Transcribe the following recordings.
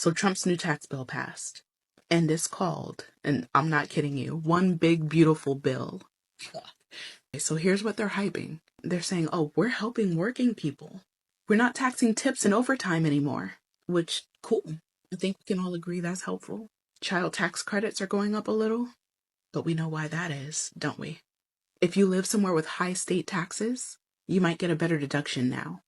So Trump's new tax bill passed, and it's called, and I'm not kidding you, One Big Beautiful Bill. So here's what they're hyping. They're saying, oh, we're helping working people. We're not taxing tips and overtime anymore, which, cool. I think we can all agree that's helpful. Child tax credits are going up a little, but we know why that is, don't we? If you live somewhere with high state taxes, you might get a better deduction now.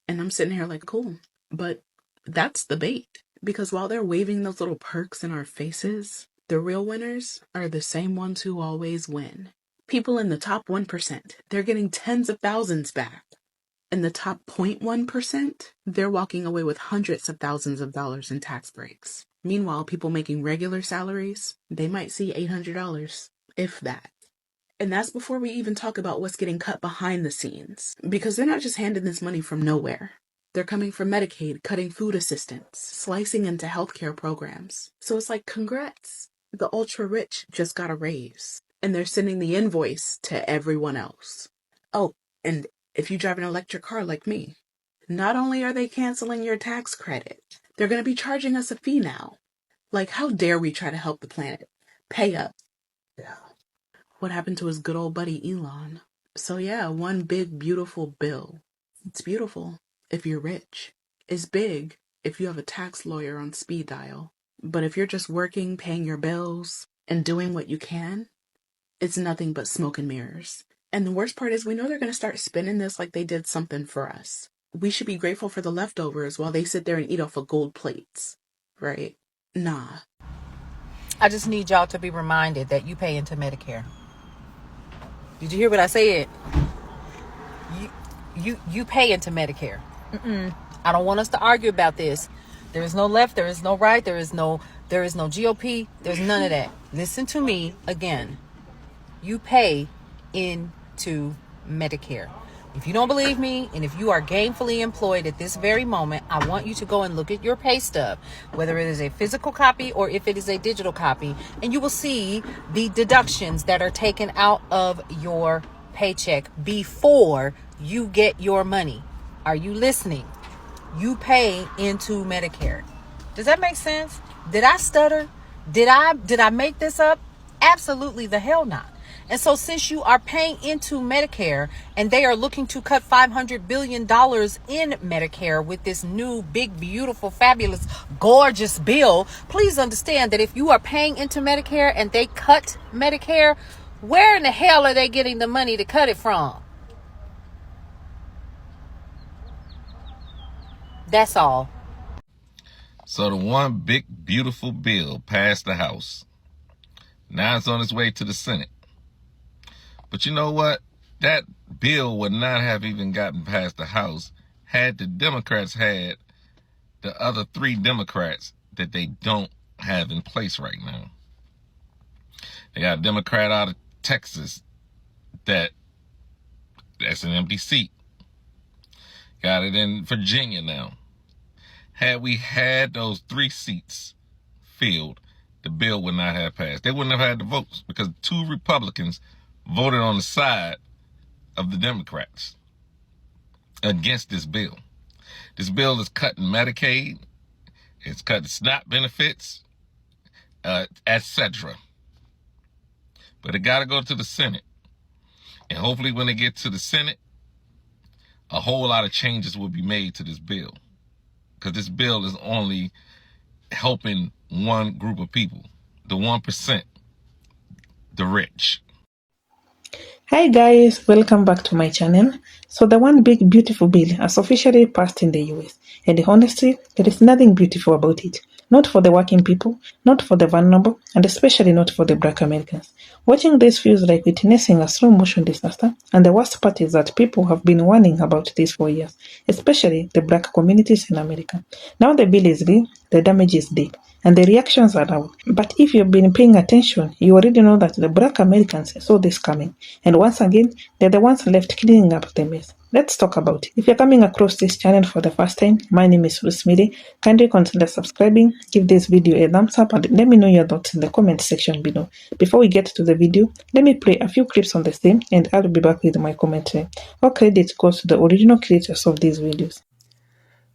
And I'm sitting here like, cool, but that's the bait. Because while they're waving those little perks in our faces, the real winners are the same ones who always win. People in the top 1%, they're getting tens of thousands back. In the top 0.1%, they're walking away with hundreds of thousands of dollars in tax breaks. Meanwhile, people making regular salaries, they might see $800, if that. And that's before we even talk about what's getting cut behind the scenes. Because they're not just handing this money from nowhere. They're coming from Medicaid, cutting food assistance, slicing into healthcare programs. So it's like, congrats. The ultra rich just got a raise. And they're sending the invoice to everyone else. Oh, and if you drive an electric car like me, not only are they canceling your tax credit, they're going to be charging us a fee now. Like, how dare we try to help the planet? Pay up. Yeah. What happened to his good old buddy Elon? So yeah, one big beautiful bill. It's beautiful if you're rich. It's big if you have a tax lawyer on speed dial. But if you're just working, paying your bills, and doing what you can, it's nothing but smoke and mirrors. And the worst part is we know they're going to start spinning this like they did something for us. We should be grateful for the leftovers while they sit there and eat off of gold plates, right? Nah. I just need y'all to be reminded that you pay into Medicare. Did you hear what I said? You pay into Medicare. I don't want us to argue about this. There is no left, there is no right, there is no GOP, there's none of that. Listen to me again. You pay into Medicare. If you don't believe me, and if you are gainfully employed at this very moment, I want you to go and look at your pay stub, whether it is a physical copy or if it is a digital copy, and you will see the deductions that are taken out of your paycheck before you get your money. Are you listening? You pay into Medicare. Does that make sense? Did I stutter? Did I make this up? Absolutely the hell not. And so since you are paying into Medicare and they are looking to cut $500 billion in Medicare with this new, big, beautiful, fabulous, gorgeous bill, please understand that if you are paying into Medicare and they cut Medicare, where in the hell are they getting the money to cut it from? That's all. So the one big, beautiful bill passed the House. Now it's on its way to the Senate. But you know what? That bill would not have even gotten past the House had the Democrats had the other 3 Democrats that they don't have in place right now. They got a Democrat out of Texas that's an empty seat. Got it in Virginia now. Had we had those 3 seats filled, the bill would not have passed. They wouldn't have had the votes because 2 Republicans voted on the side of the Democrats against this bill. This bill is cutting Medicaid, it's cutting SNAP benefits, etc. But it got to go to the Senate. And hopefully when it gets to the Senate, a whole lot of changes will be made to this bill. Because this bill is only helping one group of people, the 1%, the rich. Hi guys, welcome back to my channel. So the one big beautiful bill has officially passed in the US, and honestly, there is nothing beautiful about it. Not for the working people, not for the vulnerable, and especially not for the Black Americans. Watching this feels like witnessing a slow motion disaster, and the worst part is that people have been warning about this for years, especially the Black communities in America. Now the bill is real, the damage is deep, and the reactions are loud. But if you've been paying attention, you already know that the Black Americans saw this coming, and once again, they're the ones left cleaning up the mess. Let's talk about it. If you're coming across this channel for the first time, my name is Rosemary. Kindly consider subscribing, give this video a thumbs up, and let me know your thoughts in the comment section below. Before we get to the video, let me play a few clips on the same, and I'll be back with my commentary. All credit goes to the original creators of these videos.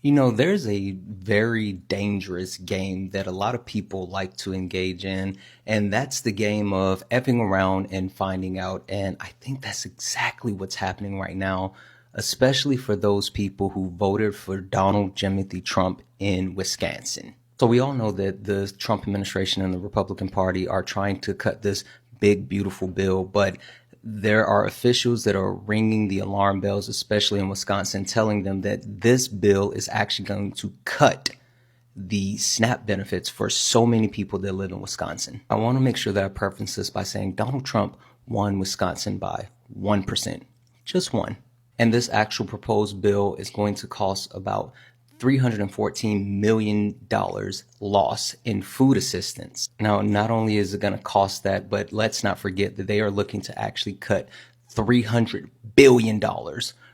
You know, there's a very dangerous game that a lot of people like to engage in, and that's the game of effing around and finding out. And I think that's exactly what's happening right now, especially for those people who voted for Donald Jimothy Trump in Wisconsin. So we all know that the Trump administration and the Republican Party are trying to cut this big, beautiful bill, but there are officials that are ringing the alarm bells, especially in Wisconsin, telling them that this bill is actually going to cut the SNAP benefits for so many people that live in Wisconsin. I want to make sure that I preface this by saying Donald Trump won Wisconsin by 1%, just one. And this actual proposed bill is going to cost about $314 million loss in food assistance. Now, not only is it going to cost that, but let's not forget that they are looking to actually cut $300 billion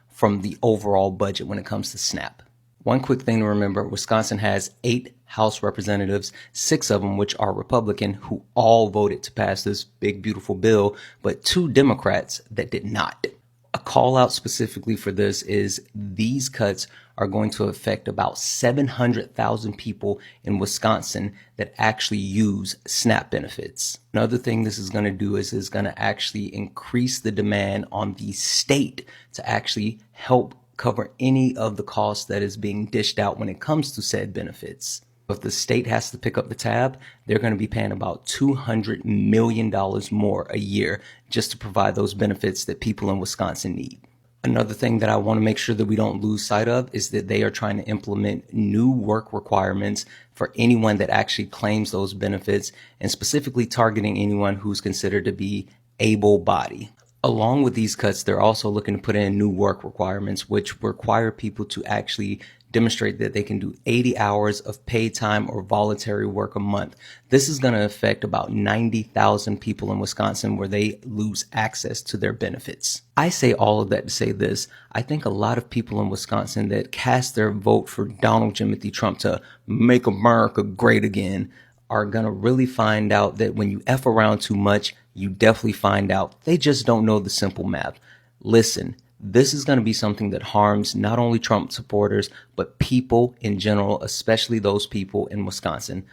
from the overall budget when it comes to SNAP. One quick thing to remember, Wisconsin has 8 House representatives, 6 of them which are Republican, who all voted to pass this big, beautiful bill, but 2 Democrats that did not. A call out specifically for this is these cuts are going to affect about 700,000 people in Wisconsin that actually use SNAP benefits. Another thing this is going to do is going to actually increase the demand on the state to actually help cover any of the costs that is being dished out when it comes to said benefits. If the state has to pick up the tab, they're going to be paying about $200 million more a year just to provide those benefits that people in Wisconsin need. Another thing that I want to make sure that we don't lose sight of is that they are trying to implement new work requirements for anyone that actually claims those benefits, and specifically targeting anyone who's considered to be able-bodied. Along with these cuts, they're also looking to put in new work requirements, which require people to actually demonstrate that they can do 80 hours of paid time or voluntary work a month. This is going to affect about 90,000 people in Wisconsin where they lose access to their benefits. I say all of that to say this. I think a lot of people in Wisconsin that cast their vote for Donald Jimothy Trump to make America great again are going to really find out that when you F around too much, you definitely find out they just don't know the simple math. Listen, this is going to be something that harms not only Trump supporters, but people in general, especially those people in Wisconsin.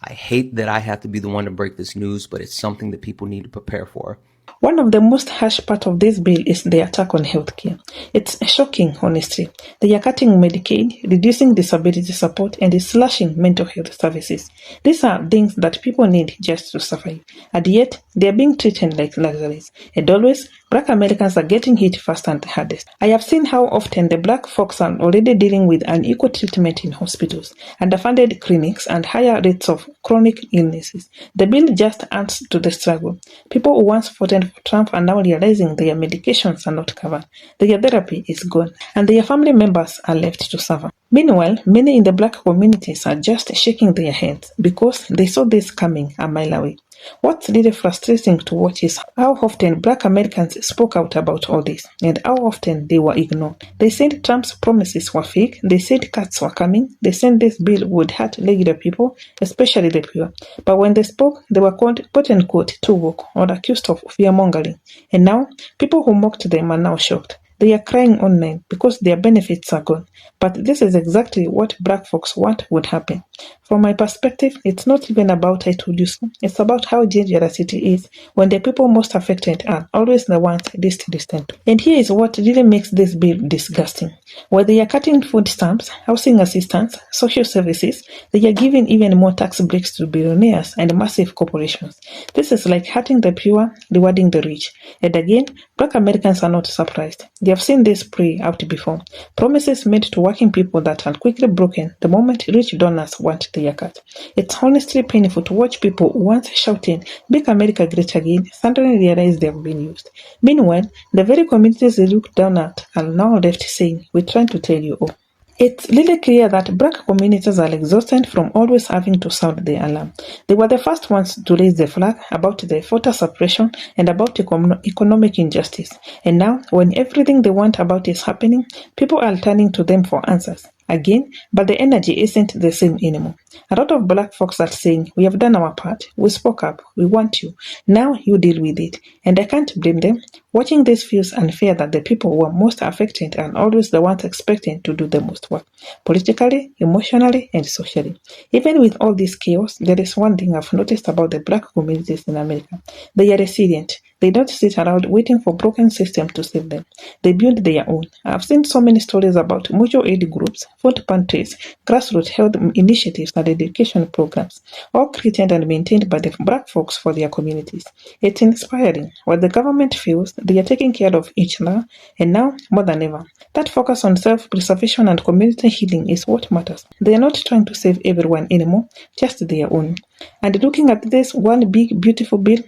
I hate that I have to be the one to break this news, but it's something that people need to prepare for. One of the most harsh parts of this bill is the attack on healthcare. It's shocking, honestly. They are cutting Medicaid, reducing disability support, and slashing mental health services. These are things that people need just to survive, and yet they are being treated like luxuries. And always, Black Americans are getting hit first and hardest. I have seen how often the Black folks are already dealing with unequal treatment in hospitals, underfunded clinics, and higher rates of chronic illnesses. The bill just adds to the struggle. People who once fought for Trump are now realizing their medications are not covered, their therapy is gone, and their family members are left to suffer. Meanwhile, many in the Black communities are just shaking their heads because they saw this coming a mile away. What's really frustrating to watch is how often Black Americans spoke out about all this and how often they were ignored. They said Trump's promises were fake, they said cuts were coming, they said this bill would hurt regular people, especially the poor. But when they spoke, they were called quote-unquote too woke or accused of fear-mongering. And now, people who mocked them are now shocked. They are crying online because their benefits are gone. But this is exactly what Black folks want would happen. From my perspective, it's not even about I told you so. It's about how dangerous it is when the people most affected are always the ones least listened to. And here is what really makes this bill disgusting. While they are cutting food stamps, housing assistance, social services, they are giving even more tax breaks to billionaires and massive corporations. This is like hurting the poor, rewarding the rich. And again, Black Americans are not surprised. They have seen this play out before. Promises made to working people that are quickly broken the moment rich donors want their cut. It's honestly painful to watch people who once shouting, "Make America great again," suddenly realize they have been used. Meanwhile, the very communities they look down at are now left saying, "We're trying to tell you all." It's really clear that Black communities are exhausted from always having to sound the alarm. They were the first ones to raise the flag about the voter suppression and about economic injustice. And now, when everything they want about is happening, people are turning to them for answers. again, but the energy isn't the same anymore. A lot of black folks are saying, we have done our part, we spoke up, we want you, now you deal with it. And I can't blame them. Watching this feels unfair that the people who are most affected are always the ones expected to do the most work, politically, emotionally, and socially. Even with all this chaos, there is one thing I've noticed about the black communities in America. They are resilient. They don't sit around waiting for broken systems to save them. They build their own. I've seen so many stories about mutual aid groups, food pantries, grassroots health initiatives, and education programs, all created and maintained by the black folks for their communities. It's inspiring. While the government feels they are taking care of each other, and now more than ever, that focus on self-preservation and community healing is what matters. They are not trying to save everyone anymore, just their own. And looking at this one big, beautiful bill,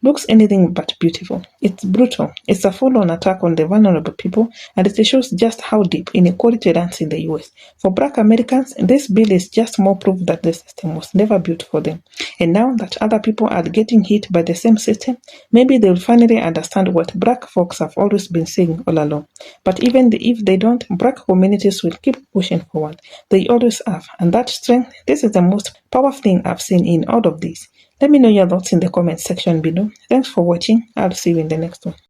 looks anything but beautiful. It's brutal. It's a full-on attack on the vulnerable people, and it shows just how deep inequality runs in the US. For black Americans, this bill is just more proof that the system was never built for them. And now that other people are getting hit by the same system, maybe they'll finally understand what black folks have always been saying all along. But even if they don't, black communities will keep pushing forward. They always have, and that strength, this is the most powerful thing I've seen in all of this. Let me know your thoughts in the comment section below. Thanks for watching. I'll see you in the next one.